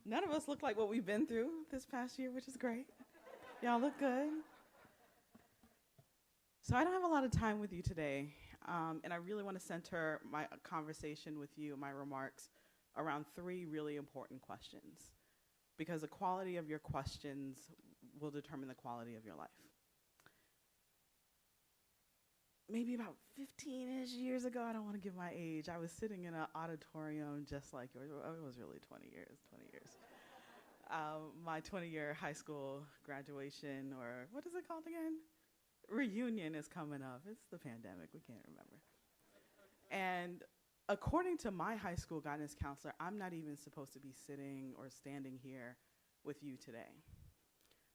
None of us look like what we've been through this past year, which is great. Y'all look good. So I don't have a lot of time with you today, and I really want to center my conversation with you, my remarks, around three really important questions, because the quality of your questions will determine the quality of your life. Maybe about 15-ish years ago, I don't want to give my age, I was sitting in an auditorium just like yours. Oh, it was really 20 years, 20 years. My 20-year high school graduation, or what is it called again? Reunion is coming up. It's the pandemic, we can't remember. And according to my high school guidance counselor, I'm not even supposed to be sitting or standing here with you today.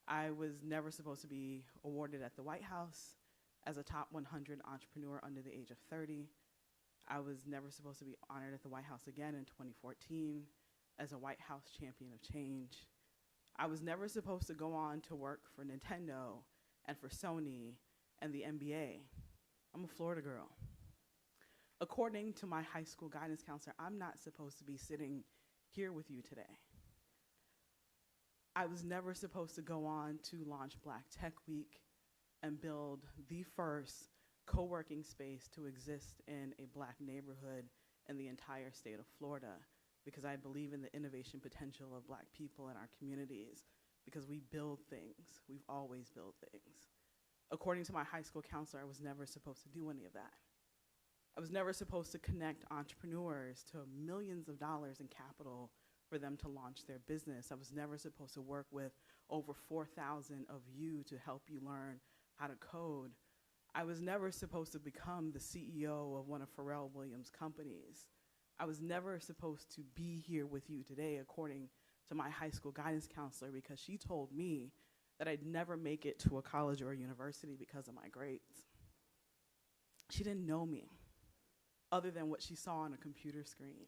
I was never supposed to be awarded at the White House as a top 100 entrepreneur under the age of 30. I was never supposed to be honored at the White House again in 2014 as a White House champion of change. I was never supposed to go on to work for Nintendo and for Sony and the NBA. I'm a Florida girl. According to my high school guidance counselor, I'm not supposed to be sitting here with you today. I was never supposed to go on to launch Black Tech Week and build the first co-working space to exist in a Black neighborhood in the entire state of Florida, because I believe in the innovation potential of Black people in our communities, because we build things. We've always built things. According to my high school counselor, I was never supposed to do any of that. I was never supposed to connect entrepreneurs to millions of dollars in capital for them to launch their business. I was never supposed to work with over 4,000 of you to help you learn how to code. I was never supposed to become the CEO of one of Pharrell Williams' companies. I was never supposed to be here with you today, according to my high school guidance counselor, because she told me that I'd never make it to a college or a university because of my grades. She didn't know me other than what she saw on a computer screen.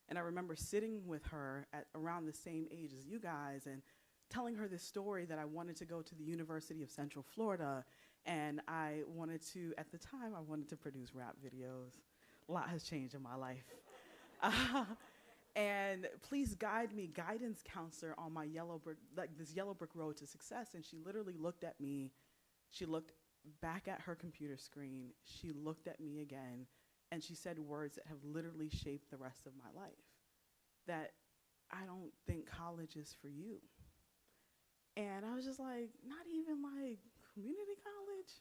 And I remember sitting with her at around the same age as you guys and telling her this story that I wanted to go to the University of Central Florida, and I wanted to, at the time, I wanted to produce rap videos. A lot has changed in my life. And please guide me, guidance counselor, on my this yellow brick road to success. And she literally looked at me, she looked back at her computer screen, she looked at me again, and she said words that have literally shaped the rest of my life. That I don't think college is for you. And I was just like, not even like community college?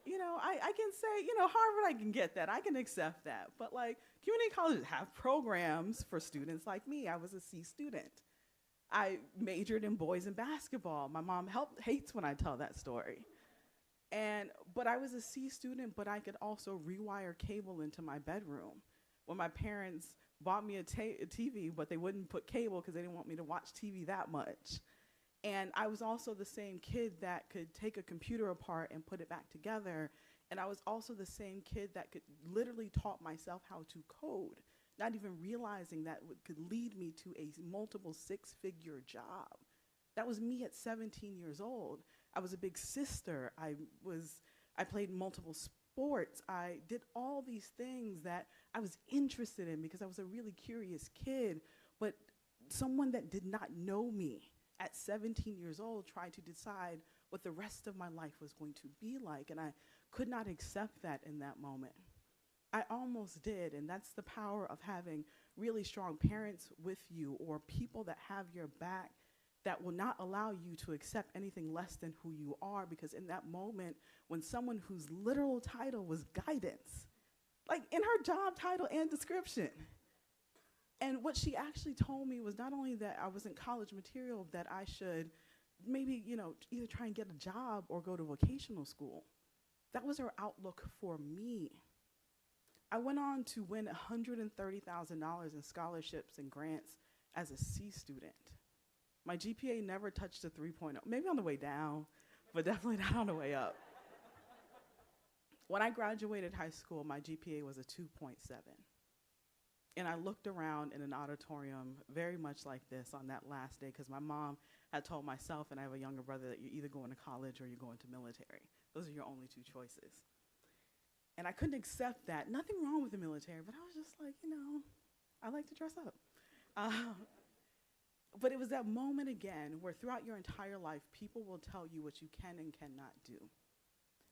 You know, I can say, Harvard, I can get that. I can accept that. But like community colleges have programs for students like me. I was a C student. I majored in boys and basketball. My mom hates when I tell that story. But I was a C student, but I could also rewire cable into my bedroom. When my parents bought me a TV, but they wouldn't put cable because they didn't want me to watch TV that much. And I was also the same kid that could take a computer apart and put it back together. And I was also the same kid that could literally taught myself how to code, not even realizing that could lead me to a multiple six-figure job. That was me at 17 years old. I was a big sister. I played multiple sports. I did all these things that I was interested in because I was a really curious kid. But someone that did not know me at 17 years old tried to decide what the rest of my life was going to be like, and I could not accept that in that moment. I almost did, and that's the power of having really strong parents with you or people that have your back that will not allow you to accept anything less than who you are, because in that moment, when someone whose literal title was guidance, like in her job title and description, and what she actually told me was not only that I wasn't college material, that I should maybe, either try and get a job or go to vocational school. That was her outlook for me. I went on to win $130,000 in scholarships and grants as a C student. My GPA never touched a 3.0, maybe on the way down, but definitely not on the way up. When I graduated high school, my GPA was a 2.7. And I looked around in an auditorium very much like this on that last day, because my mom had told myself, and I have a younger brother, that you're either going to college or you're going to military. Those are your only two choices. And I couldn't accept that. Nothing wrong with the military, but I was just like, I like to dress up. But it was that moment again where throughout your entire life, people will tell you what you can and cannot do.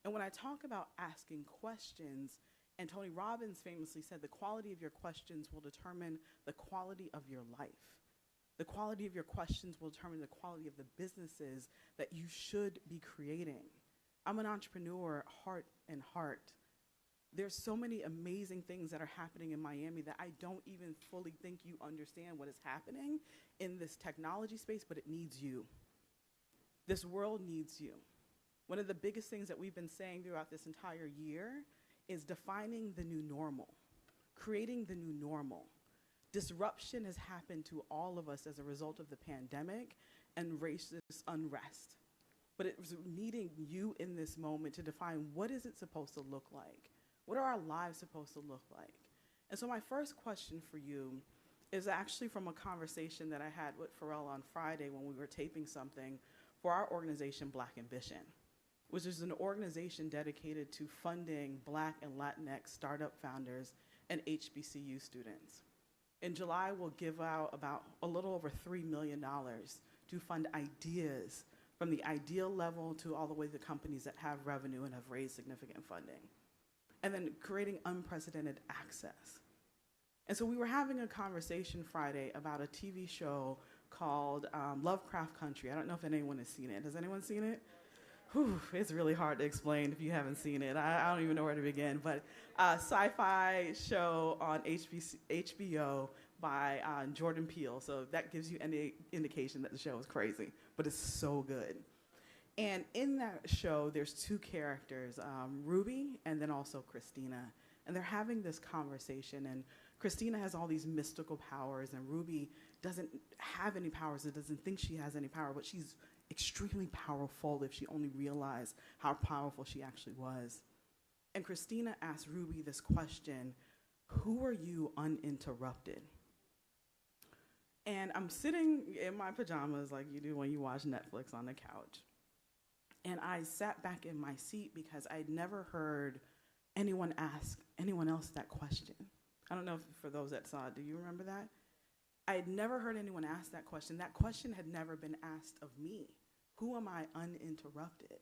And when I talk about asking questions, and Tony Robbins famously said, the quality of your questions will determine the quality of your life. The quality of your questions will determine the quality of the businesses that you should be creating. I'm an entrepreneur, heart and heart. There's so many amazing things that are happening in Miami that I don't even fully think you understand what is happening in this technology space, but it needs you. This world needs you. One of the biggest things that we've been saying throughout this entire year is defining the new normal, creating the new normal. Disruption has happened to all of us as a result of the pandemic and racist unrest. But it was needing you in this moment to define what is it supposed to look like? What are our lives supposed to look like? And so my first question for you is actually from a conversation that I had with Pharrell on Friday when we were taping something for our organization, Black Ambition, which is an organization dedicated to funding Black and Latinx startup founders and HBCU students. In July, we'll give out about a little over $3 million to fund ideas from the ideal level to all the way to companies that have revenue and have raised significant funding. And then creating unprecedented access. And so we were having a conversation Friday about a TV show called Lovecraft Country. I don't know if anyone has seen it. Has anyone seen it? Whew, it's really hard to explain if you haven't seen it. I don't even know where to begin. But sci-fi show on HBO by Jordan Peele. So that gives you any indication that the show is crazy. But it's so good. And in that show, there's two characters, Ruby and then also Christina. And they're having this conversation. And Christina has all these mystical powers. And Ruby doesn't have any powers. It doesn't think she has any power. But she's extremely powerful if she only realized how powerful she actually was. And Christina asked Ruby this question, who are you uninterrupted? And I'm sitting in my pajamas like you do when you watch Netflix on the couch. And I sat back in my seat because I'd never heard anyone ask anyone else that question. I don't know if for those that saw it, do you remember that? I had never heard anyone ask that question. That question had never been asked of me. Who am I uninterrupted?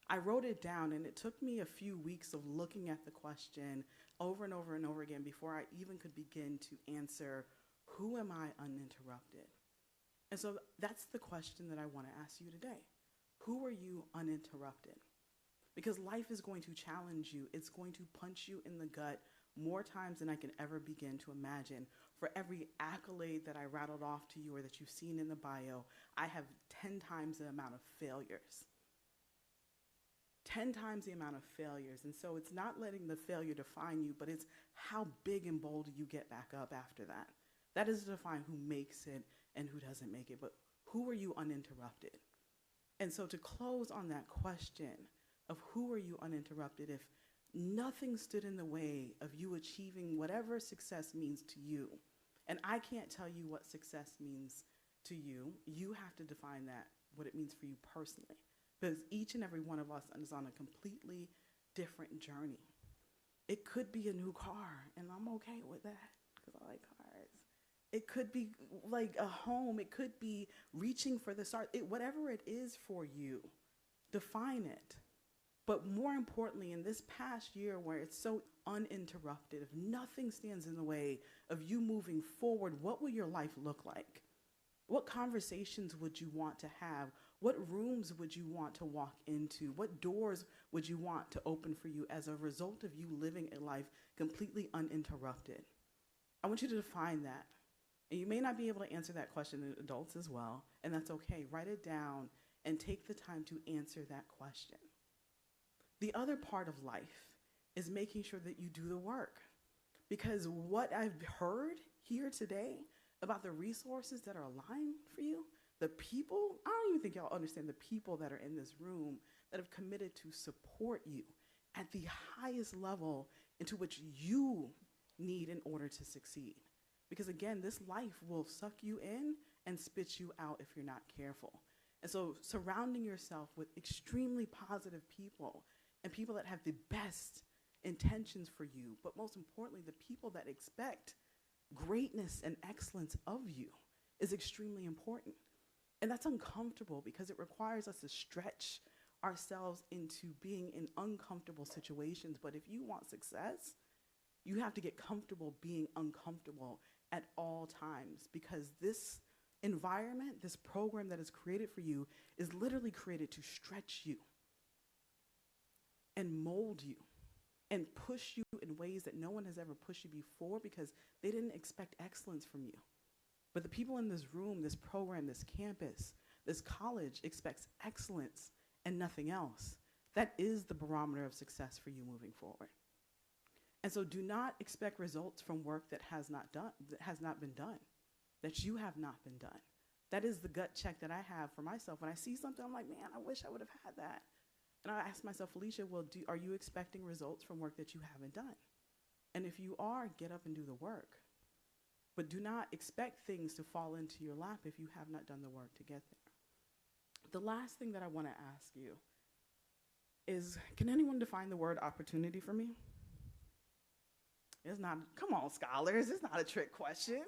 I wrote it down, and it took me a few weeks of looking at the question over and over and over again before I even could begin to answer, who am I uninterrupted? And so that's the question that I want to ask you today. Who are you uninterrupted? Because life is going to challenge you. It's going to punch you in the gut more times than I can ever begin to imagine. For every accolade that I rattled off to you or that you've seen in the bio, I have 10 times the amount of failures. 10 times the amount of failures. And so it's not letting the failure define you, but it's how big and bold you get back up after that. That is to define who makes it and who doesn't make it. But who are you uninterrupted? And so to close on that question of who are you uninterrupted, if nothing stood in the way of you achieving whatever success means to you, and I can't tell you what success means to you, you have to define that, what it means for you personally. Because each and every one of us is on a completely different journey. It could be a new car, and I'm okay with that because I like cars. It could be like a home. It could be reaching for the stars. Whatever it is for you, define it. But more importantly, in this past year where it's so uninterrupted, if nothing stands in the way of you moving forward, what will your life look like? What conversations would you want to have? What rooms would you want to walk into? What doors would you want to open for you as a result of you living a life completely uninterrupted? I want you to define that. And you may not be able to answer that question in adults as well, and that's okay. Write it down and take the time to answer that question. The other part of life is making sure that you do the work. Because what I've heard here today about the resources that are aligned for you, the people, I don't even think y'all understand the people that are in this room that have committed to support you at the highest level into which you need in order to succeed. Because again, this life will suck you in and spit you out if you're not careful. And so surrounding yourself with extremely positive people and people that have the best intentions for you, but most importantly, the people that expect greatness and excellence of you, is extremely important. And that's uncomfortable because it requires us to stretch ourselves into being in uncomfortable situations. But if you want success, you have to get comfortable being uncomfortable at all times, because this environment, this program that is created for you, is literally created to stretch you and mold you and push you in ways that no one has ever pushed you before, because they didn't expect excellence from you. But the people in this room, this program, this campus, this college expects excellence and nothing else. That is the barometer of success for you moving forward. And so do not expect results from work that has not been done, that you have not been done. That is the gut check that I have for myself. When I see something, I'm like, man, I wish I would have had that. And I ask myself, Felecia, well, are you expecting results from work that you haven't done? And if you are, get up and do the work. But do not expect things to fall into your lap if you have not done the work to get there. The last thing that I want to ask you is, can anyone define the word opportunity for me? It's not, come on, scholars, it's not a trick question.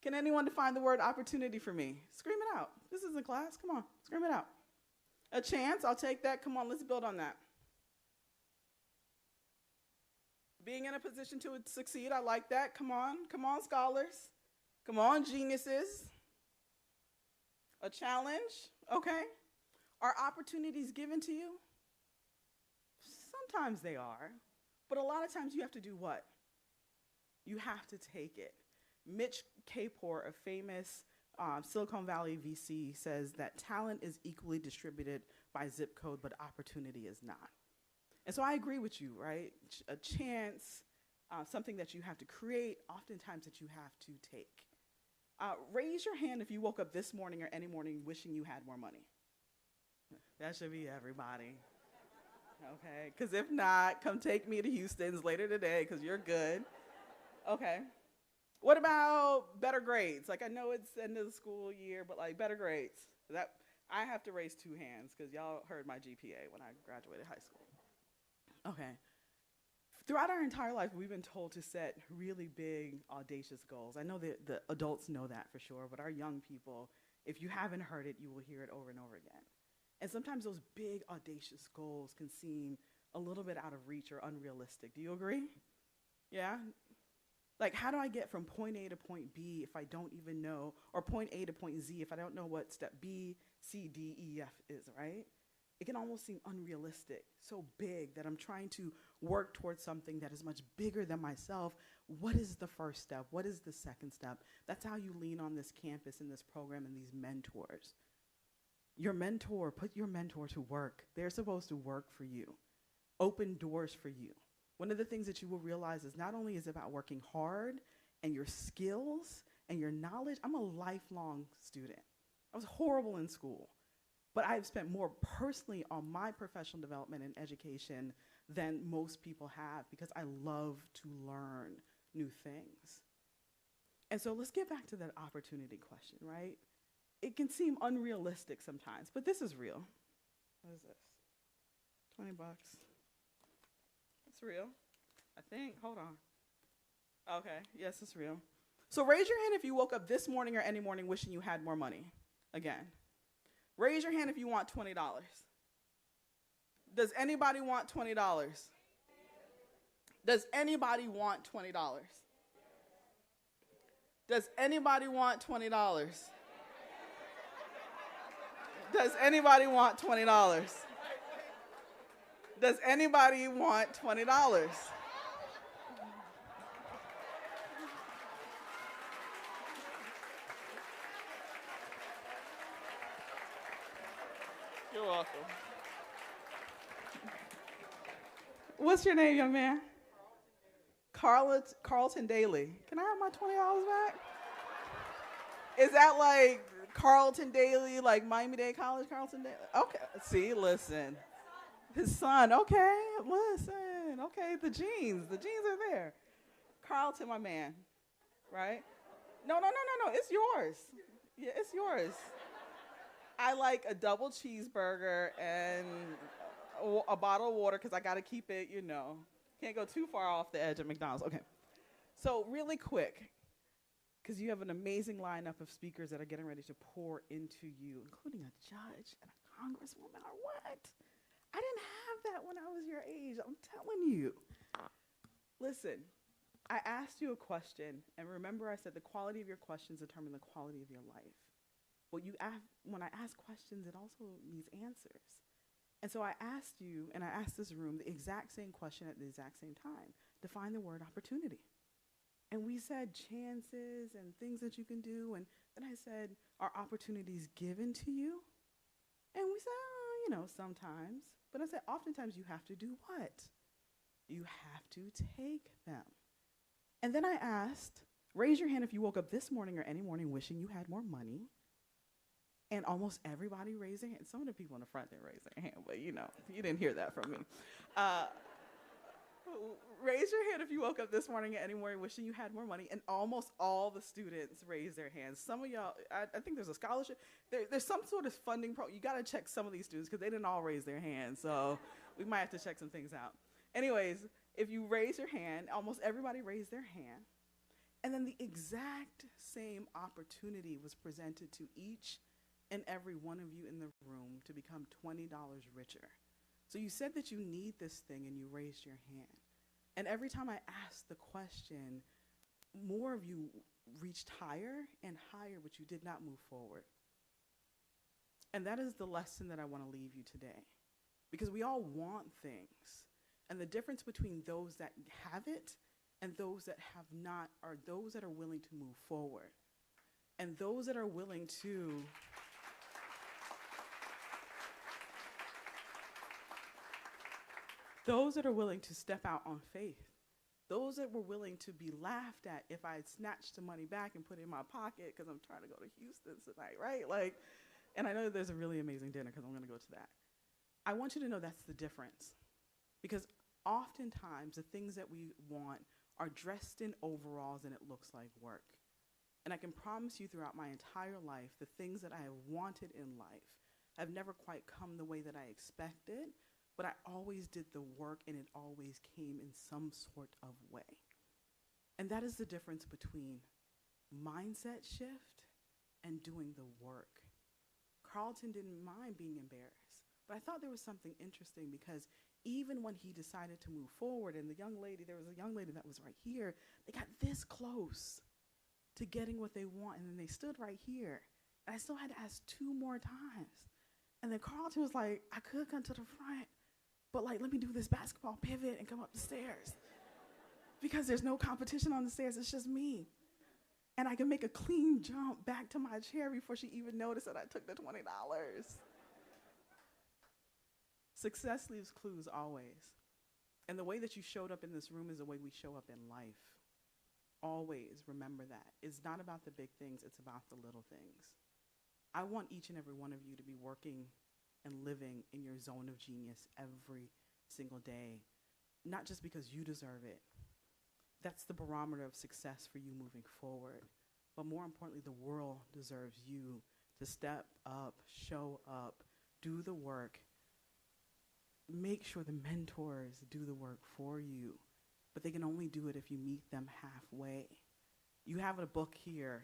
Can anyone define the word opportunity for me? Scream it out. This isn't class, come on, scream it out. A chance, I'll take that, come on, let's build on that. Being in a position to succeed, I like that, come on, scholars. Come on, geniuses. A challenge, okay. Are opportunities given to you? Sometimes they are. But a lot of times you have to do what? You have to take it. Mitch Kapor, a famous Silicon Valley VC, says that talent is equally distributed by zip code, but opportunity is not. And so I agree with you, right? A chance, something that you have to create, oftentimes that you have to take. Raise your hand if you woke up this morning or any morning wishing you had more money. That should be everybody. Okay, because if not, come take me to Houston's later today because you're good. Okay. What about better grades? Like, I know it's the end of the school year, but like better grades. That I have to raise two hands because y'all heard my GPA when I graduated high school. Okay. Throughout our entire life, we've been told to set really big, audacious goals. I know that the adults know that for sure, but our young people, if you haven't heard it, you will hear it over and over again. And sometimes those big, audacious goals can seem a little bit out of reach or unrealistic. Do you agree? Yeah? Like, how do I get from point A to point B if I don't even know, or point A to point Z if I don't know what step B, C, D, E, F is, right? It can almost seem unrealistic, so big that I'm trying to work towards something that is much bigger than myself. What is the first step? What is the second step? That's how you lean on this campus and this program and these mentors. Your mentor, put your mentor to work. They're supposed to work for you, open doors for you. One of the things that you will realize is not only is it about working hard and your skills and your knowledge. I'm a lifelong student. I was horrible in school, but I've spent more personally on my professional development and education than most people have because I love to learn new things. And so let's get back to that opportunity question, right? It can seem unrealistic sometimes, but this is real. What is this? 20 bucks. It's real, I think. Hold on. Okay, yes, it's real. So raise your hand if you woke up this morning or any morning wishing you had more money. Again. Raise your hand if you want $20. Does anybody want $20? Does anybody want $20? Does anybody want $20? Does anybody want $20? Does anybody want $20? You're welcome. What's your name, young man? Carlton Daly. Can I have my $20 back? Is that like Carlton Daly, like Miami-Dade College, Carlton Daly? Okay, see, listen. His son, okay, listen. Okay, the genes are there. Carlton, my man, right? No, it's yours. Yeah, it's yours. I like a double cheeseburger and a bottle of water because I got to keep it, can't go too far off the edge of McDonald's. Okay, so really quick, because you have an amazing lineup of speakers that are getting ready to pour into you, including a judge and a congresswoman or what? I didn't have that when I was your age, I'm telling you. Listen, I asked you a question, and remember I said the quality of your questions determine the quality of your life. Well, when I ask questions, it also needs answers. And so I asked you, and I asked this room the exact same question at the exact same time. Define the word opportunity. And we said chances and things that you can do. And then I said, are opportunities given to you? And we said, sometimes. But I said, oftentimes you have to do what? You have to take them. And then I asked, raise your hand if you woke up this morning or any morning wishing you had more money. And almost everybody raised their hand. Some of the people in the front didn't raise their hand, but you didn't hear that from me. Raise your hand if you woke up this morning or any morning wishing you had more money. And almost all the students raised their hands. Some of y'all, I think there's a scholarship. There's some sort of funding You got to check some of these students because they didn't all raise their hands. So we might have to check some things out. Anyways, if you raise your hand, almost everybody raised their hand. And then the exact same opportunity was presented to each and every one of you in the room to become $20 richer. So you said that you need this thing and you raised your hand. And every time I asked the question, more of you reached higher and higher, but you did not move forward. And that is the lesson that I want to leave you today. Because we all want things. And the difference between those that have it and those that have not are those that are willing to move forward. And those that are willing to step out on faith. Those that were willing to be laughed at if I had snatched the money back and put it in my pocket because I'm trying to go to Houston tonight, right? And I know there's a really amazing dinner because I'm going to go to that. I want you to know that's the difference. Because oftentimes the things that we want are dressed in overalls and it looks like work. And I can promise you throughout my entire life, the things that I have wanted in life have never quite come the way that I expected, but I always did the work and it always came in some sort of way. And that is the difference between mindset shift and doing the work. Carlton didn't mind being embarrassed, but I thought there was something interesting because even when he decided to move forward and there was a young lady that was right here, they got this close to getting what they want and then they stood right here. And I still had to ask 2 more times. And then Carlton was like, I could come to the front, but let me do this basketball pivot and come up the stairs. Because there's no competition on the stairs, it's just me. And I can make a clean jump back to my chair before she even noticed that I took the $20. Success leaves clues always. And the way that you showed up in this room is the way we show up in life. Always remember that. It's not about the big things, it's about the little things. I want each and every one of you to be working and living in your zone of genius every single day, not just because you deserve it. That's the barometer of success for you moving forward. But more importantly, the world deserves you to step up, show up, do the work. Make sure the mentors do the work for you, but they can only do it if you meet them halfway. You have a book here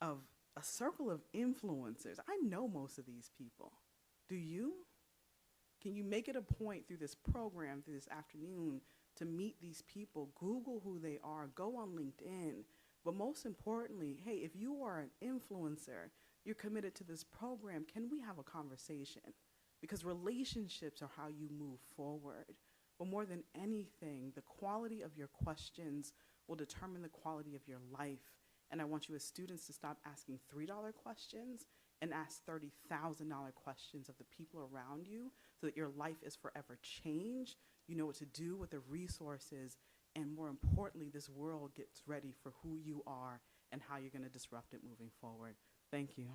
of a circle of influencers. I know most of these people. Do you? Can you make it a point through this program, through this afternoon, to meet these people? Google who they are. Go on LinkedIn. But most importantly, hey, if you are an influencer, you're committed to this program, can we have a conversation? Because relationships are how you move forward. But more than anything, the quality of your questions will determine the quality of your life. And I want you as students to stop asking $3 questions and ask $30,000 questions of the people around you so that your life is forever changed. You know what to do with the resources. And more importantly, this world gets ready for who you are and how you're going to disrupt it moving forward. Thank you.